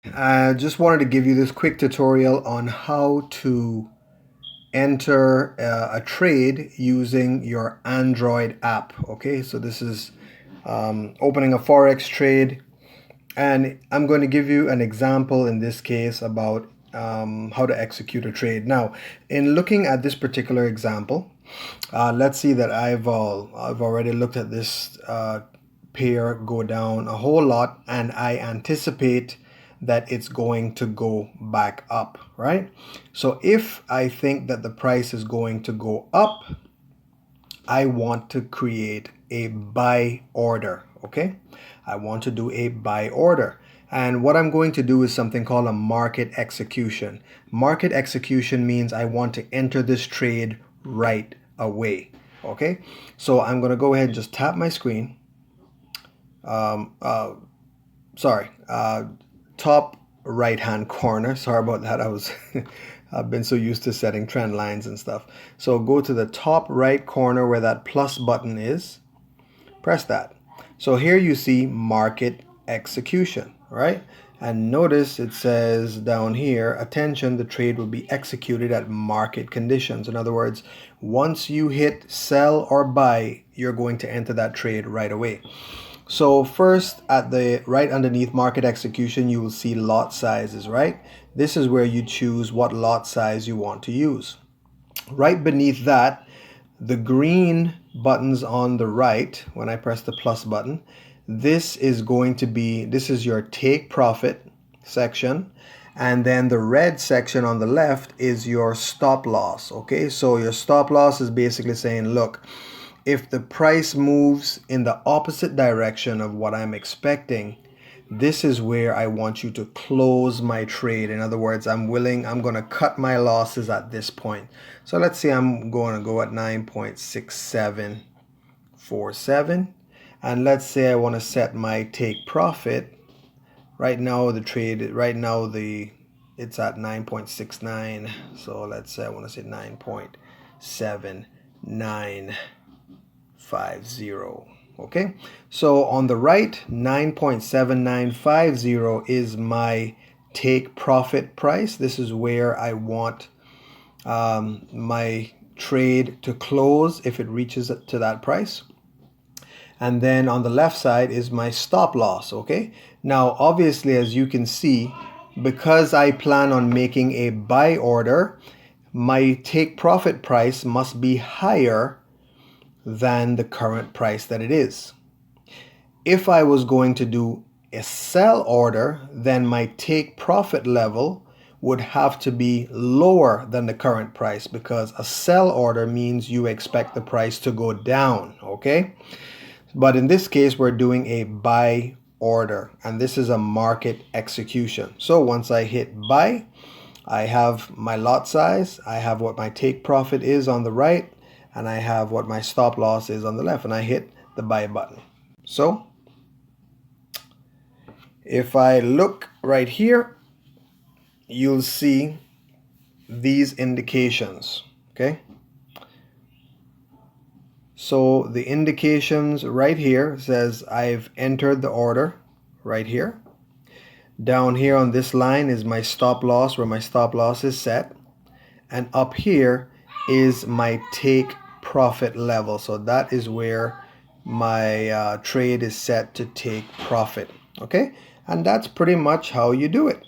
I just wanted to give you this quick tutorial on how to enter a trade using your Android app. Okay, so this is opening a forex trade, and I'm going to give you an example in this case about how to execute a trade. Now, in looking at this particular example, let's see that I've already looked at this pair go down a whole lot, and I anticipate that it's going to go back up, right? So if I think that the price is going to go up, I want to create a buy order, okay? I want to do a buy order. And what I'm going to do is something called a market execution. Market execution means I want to enter this trade right away, okay? So I'm going to go ahead and just tap my screen. Top right hand corner. Sorry about that. I've been so used to setting trend lines and stuff. So go to the top right corner where that plus button is. Press that. So here you see market execution, right? And notice it says down here, attention, the trade will be executed at market conditions. In other words, once you hit sell or buy, you're going to enter that trade right away. So first, at the right underneath market execution, you will see lot sizes, right? This is where you choose what lot size you want to use. Right beneath that, the green buttons on the right, when I press the plus button, this is your take profit section. And then the red section on the left is your stop loss, okay? So your stop loss is basically saying, look, if the price moves in the opposite direction of what I'm expecting, this is where I want you to close my trade. In other words, I'm going to cut my losses at this point. So let's say I'm going to go at 9.6747. And let's say I want to set my take profit. Right now it's at 9.69. So let's say I want to say 9.7950. Okay, so on the right, 9.7950 is my take profit price. This is where I want my trade to close if it reaches to that price. And then on the left side is my stop loss. Okay, now obviously, as you can see, because I plan on making a buy order, my take profit price must be higher than the current price that it is. If I was going to do a sell order, then my take profit level would have to be lower than the current price, because a sell order means you expect the price to go down, okay? But in this case, we're doing a buy order, and this is a market execution. So once I hit buy, I have my lot size, I have what my take profit is on the right, and I have what my stop loss is on the left, and I hit the buy button. So if I look right here, you'll see these indications, okay? So the indications right here says I've entered the order right here. Down here on this line is my stop loss, where my stop loss is set. And up here is my take profit level. So that is where my trade is set to take profit. Okay, and that's pretty much how you do it.